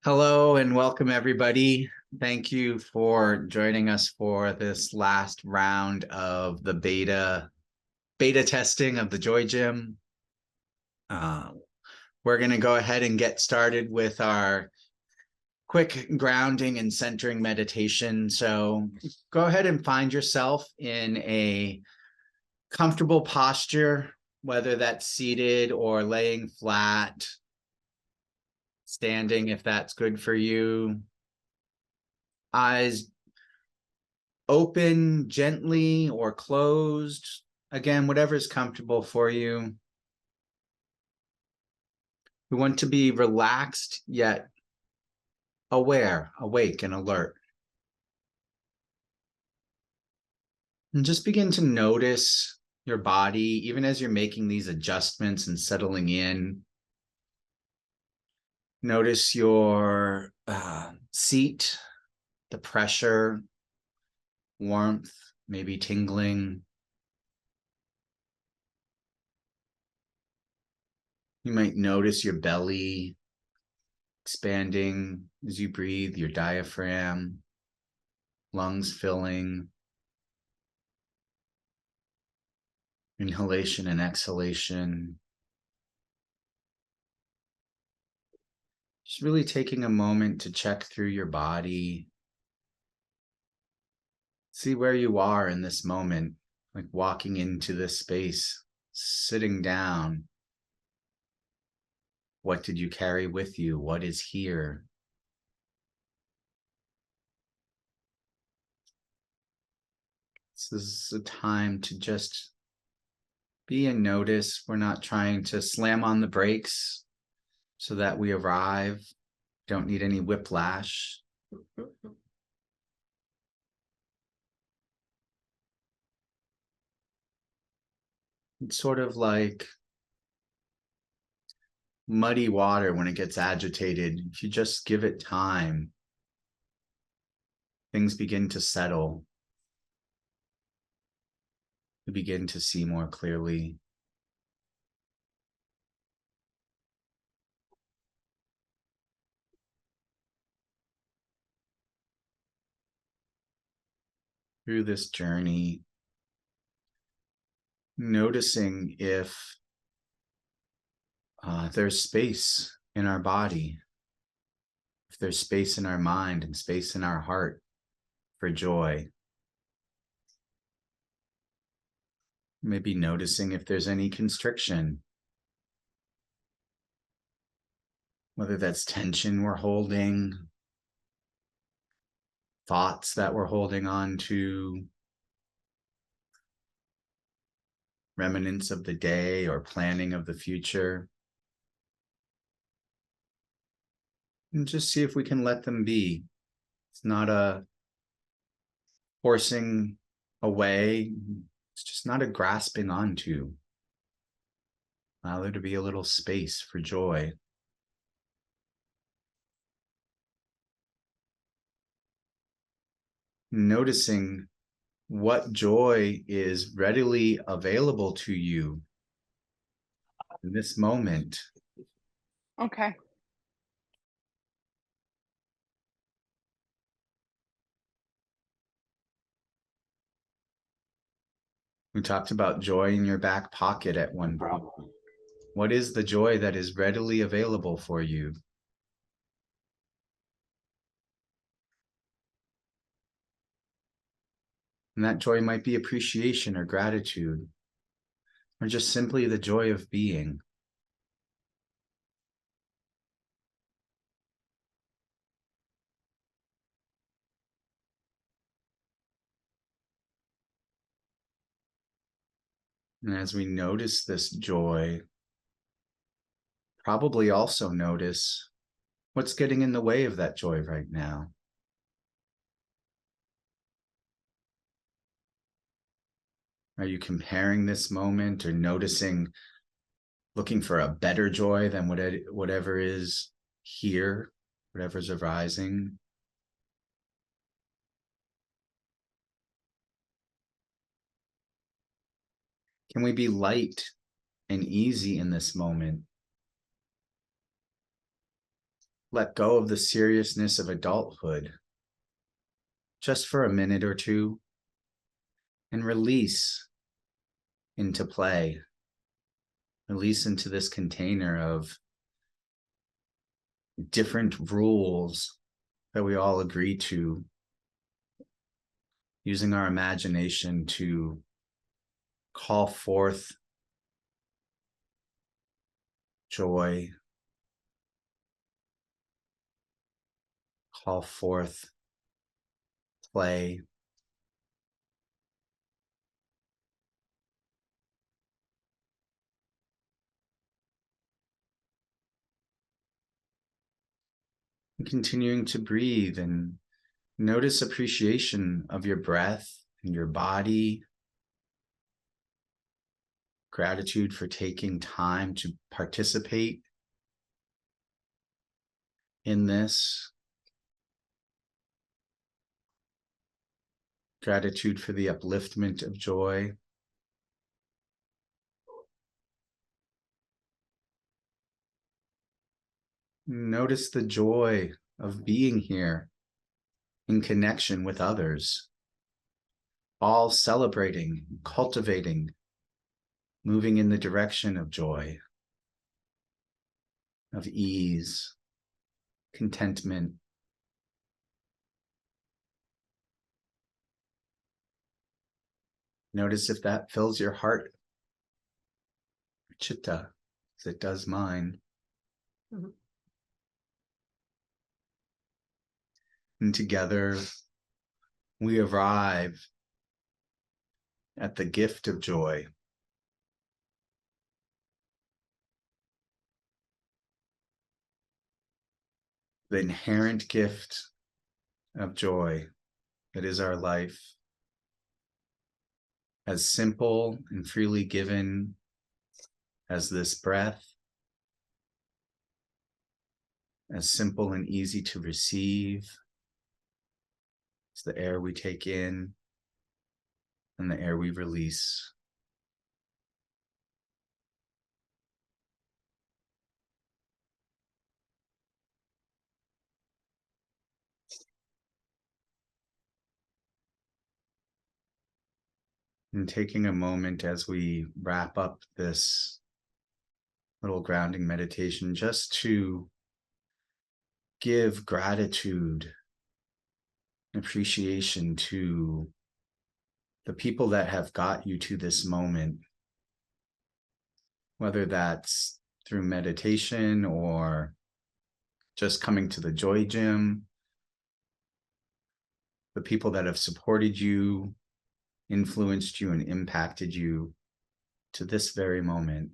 Hello and welcome everybody. Thank you for joining us for this last round of the beta testing of the Joy Gym. We're going to go ahead and get started with our quick grounding and centering meditation. So go ahead and find yourself in a comfortable posture, whether that's seated or laying flat, standing if that's good for you. Eyes open gently or closed. Again, whatever's comfortable for you. We want to be relaxed yet aware, awake, and alert. And just begin to notice your body, even as you're making these adjustments and settling in. Notice your seat, the pressure, warmth, maybe tingling. You might notice your belly expanding as you breathe, your diaphragm, lungs filling, inhalation and exhalation. Just really taking a moment to check through your body. See where you are in this moment, like walking into this space, sitting down. What did you carry with you? What is here? This is a time to just be and notice. We're not trying to slam on the brakes so that we arrive. Don't need any whiplash. It's sort of like muddy water when it gets agitated. If you just give it time, things begin to settle. You begin to see more clearly. Through this journey, noticing if there's space in our body, if there's space in our mind and space in our heart for joy. Maybe noticing if there's any constriction, whether that's tension we're holding, thoughts that we're holding on to, remnants of the day or planning of the future. And just see if we can let them be. It's not a forcing away. It's just not a grasping onto. Allow there to be a little space for joy. Noticing what joy is readily available to you in this moment. Okay. We talked about joy in your back pocket at one point. What is the joy that is readily available for you? And that joy might be appreciation or gratitude, or just simply the joy of being. And as we notice this joy, probably also notice what's getting in the way of that joy right now. Are you comparing this moment or noticing, looking for a better joy than whatever is here, whatever's arising? Can we be light and easy in this moment? let go of the seriousness of adulthood just for a minute or two and release into play, release into this container of different rules that we all agree to, using our imagination to call forth joy, call forth play. And continuing to breathe and notice appreciation of your breath and your body. Gratitude for taking time to participate in this. Gratitude for the upliftment of joy. Notice the joy of being here in connection with others, all celebrating, cultivating, moving in the direction of joy, of ease, contentment. Notice if that fills your heart, chitta, as it does mine. Mhm. And together we arrive at the gift of joy. The inherent gift of joy that is our life, as simple and freely given as this breath, as simple and easy to receive as the air we take in and the air we release. And taking a moment as we wrap up this little grounding meditation, just to give gratitude, appreciation to the people that have got you to this moment, whether that's through meditation or just coming to the Joy Gym, the people that have supported you, influenced you, and impacted you to this very moment.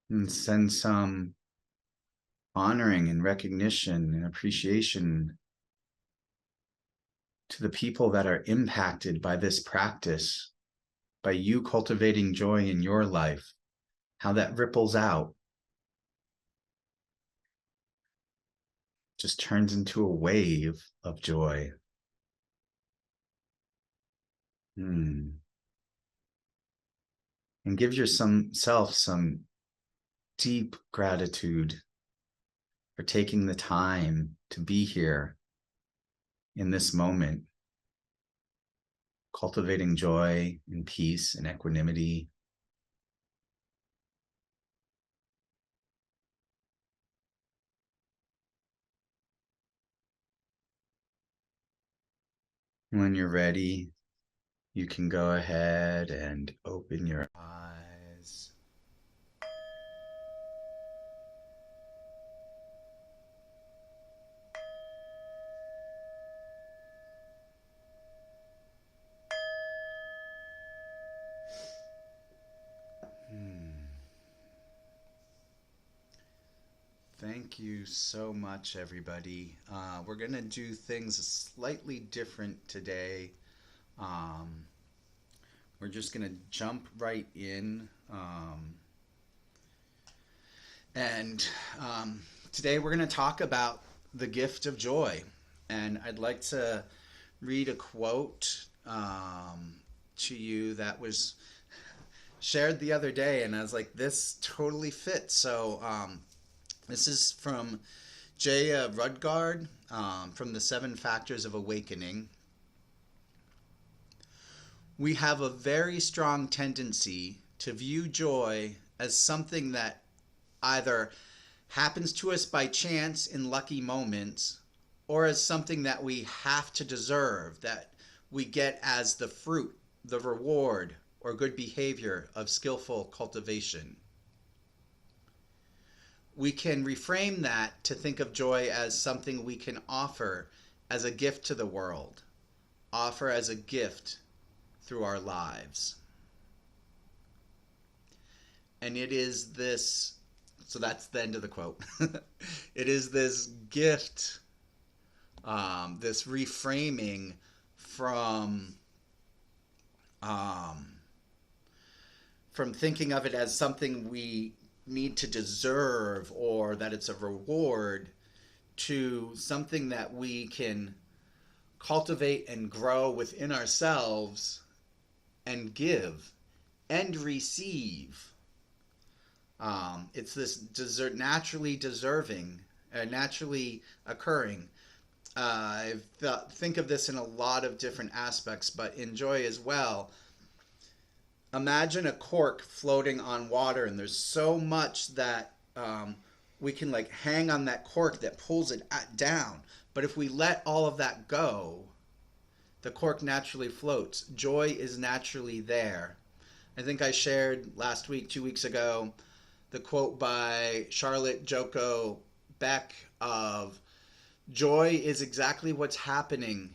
And send some honoring and recognition and appreciation to the people that are impacted by this practice, by you cultivating joy in your life, how that ripples out, just turns into a wave of joy. And give yourself some deep gratitude for taking the time to be here in this moment, cultivating joy and peace and equanimity. When you're ready, you can go ahead and open your eyes. Thank you so much, everybody. We're going to do things slightly different today. We're just going to jump right in. And today we're going to talk about the gift of joy. And I'd like to read a quote to you that was shared the other day, and I was like, this totally fits. So this is from Jaya Rudgard, from the Seven Factors of Awakening. We have a very strong tendency to view joy as something that either happens to us by chance in lucky moments, or as something that we have to deserve, that we get as the fruit, the reward, or good behavior of skillful cultivation. We can reframe that to think of joy as something we can offer as a gift to the world, offer as a gift through our lives. And it is this, so that's the end of the quote. It is this gift, this reframing from thinking of it as something we need to deserve or that it's a reward, to something that we can cultivate and grow within ourselves and give and receive. It's this naturally deserving, naturally occurring. I think of this in a lot of different aspects, but in joy as well. Imagine a cork floating on water, and there's so much that we can like hang on that cork that pulls it down. But if we let all of that go, the cork naturally floats. Joy is naturally there. I think I shared last week, 2 weeks ago, the quote by Charlotte Joko Beck of, joy is exactly what's happening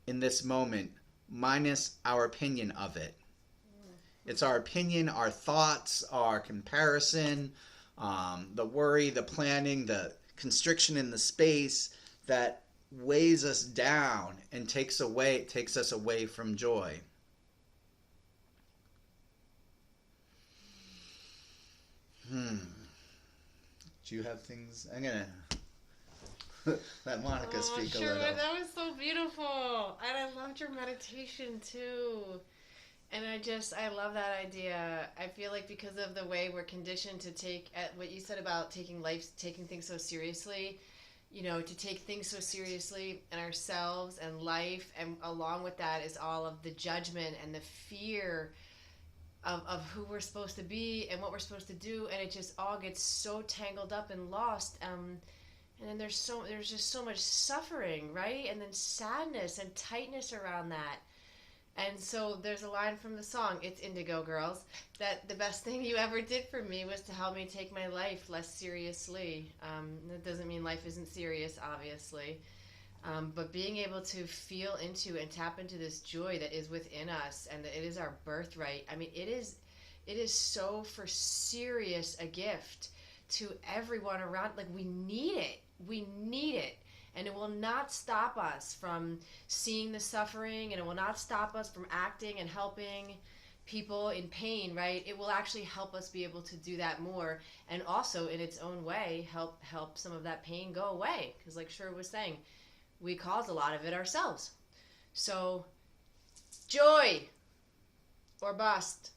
in this moment, minus our opinion of it. It's our opinion, our thoughts, our comparison, the worry, the planning, the constriction in the space that weighs us down and takes us away from joy. Do you have things? I'm gonna let Monica speak a little. That was so beautiful, and I loved your meditation too. And I love that idea. I feel like because of the way we're conditioned to take, at what you said about taking things so seriously, to take things so seriously and ourselves and life, and along with that is all of the judgment and the fear of who we're supposed to be and what we're supposed to do, and it just all gets so tangled up and lost. And then there's just so much suffering, right? And then sadness and tightness around that. And so there's a line from the song, It's Indigo Girls, that the best thing you ever did for me was to help me take my life less seriously. That doesn't mean life isn't serious, obviously. But being able to feel into and tap into this joy that is within us, and that it is our birthright. I mean, it is so for serious a gift to everyone around. Like, we need it. We need it. And it will not stop us from seeing the suffering, and it will not stop us from acting and helping people in pain, right? It will actually help us be able to do that more, and also in its own way help some of that pain go away, because like Sherwood was saying, we cause a lot of it ourselves. So joy or bust.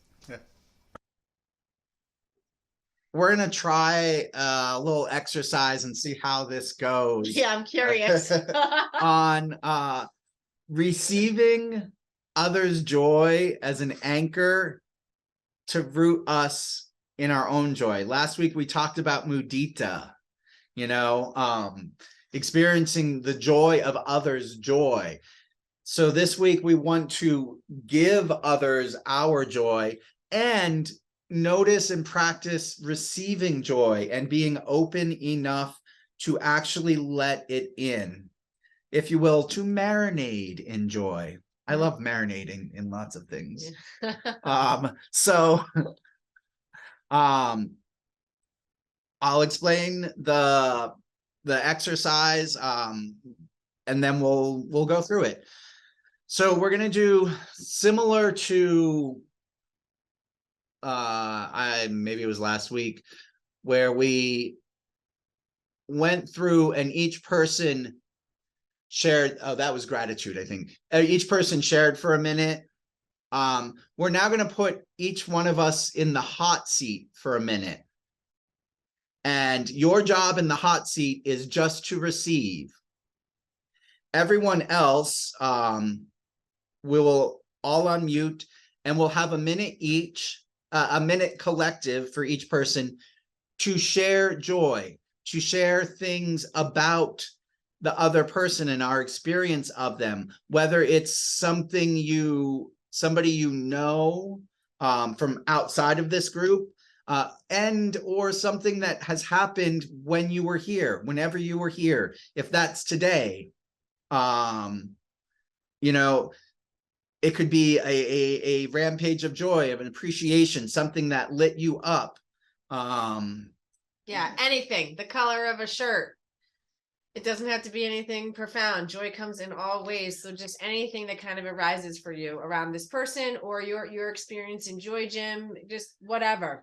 We're going to try a little exercise and see how this goes. Yeah, I'm curious. On receiving others' joy as an anchor to root us in our own joy. Last week we talked about mudita, experiencing the joy of others' joy. So this week we want to give others our joy and notice and practice receiving joy and being open enough to actually let it in, if you will, to marinate in joy. I love marinating in lots of things. I'll explain the exercise, and then we'll go through it. So we're gonna do similar to maybe it was last week, where we went through and each person shared. Oh, that was gratitude, I think. Each person shared for a minute We're now going to put each one of us in the hot seat for a minute. And your job in the hot seat is just to receive. Everyone else, we will all unmute and we'll have a minute each, a minute collective for each person to share joy, to share things about the other person and our experience of them, whether it's somebody you know from outside of this group, and or something that has happened when you were here, whenever you were here, if that's today. You know, it could be a rampage of joy, of an appreciation, something that lit you up. Yeah, anything, the color of a shirt. It doesn't have to be anything profound. Joy comes in all ways. So just anything that kind of arises for you around this person or your experience in Joy Gym, just whatever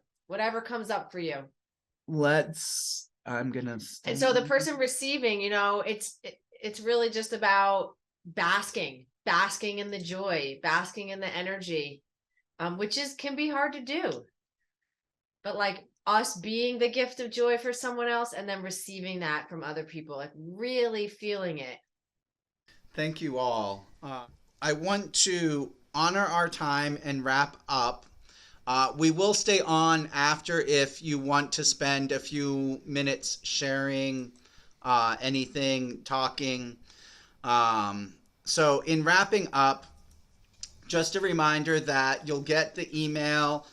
comes up for you. I'm gonna. And so the person receiving, it's really just about basking in the joy, basking in the energy, which can be hard to do. But like us being the gift of joy for someone else and then receiving that from other people, like really feeling it. Thank you all. I want to honor our time and wrap up. We will stay on after if you want to spend a few minutes sharing anything, talking. So in wrapping up, just a reminder that you'll get the email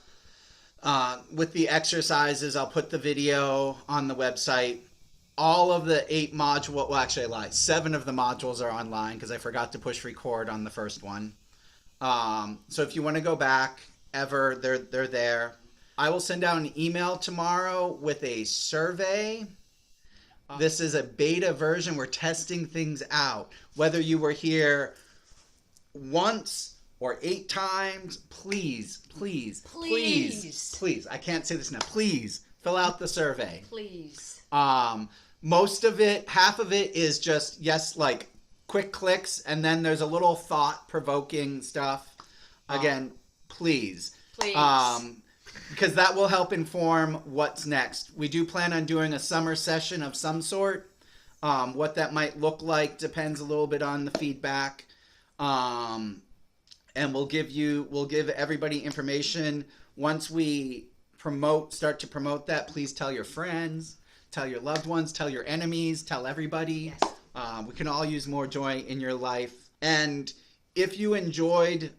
with the exercises. I'll put the video on the website. All of the 8 modules, well, actually I lied, 7 of the modules are online because I forgot to push record on the first one. So if you want to go back ever, they're there. I will send out an email tomorrow with a survey. This is a beta version. We're testing things out. Whether you were here once or 8 times, please, I can't say this now. Please fill out the survey. Please. Most of it, half of it is just, yes, like quick clicks. And then there's a little thought provoking stuff. Again, please. Because that will help inform what's next. We do plan on doing a summer session of some sort. What that might look like depends a little bit on the feedback. And we'll give everybody information. Once we start to promote that, please tell your friends, tell your loved ones, tell your enemies, tell everybody. Yes. We can all use more joy in your life. And if you enjoyed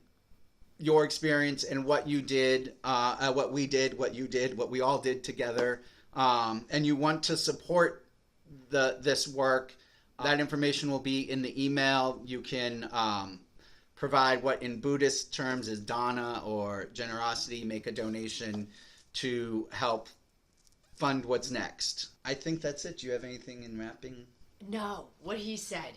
your experience and what you did, what we did, what you did, what we all did together, and you want to support this work, that information will be in the email. You can provide what in Buddhist terms is dana or generosity, make a donation to help fund what's next. I think that's it. Do you have anything in wrapping? No, what he said.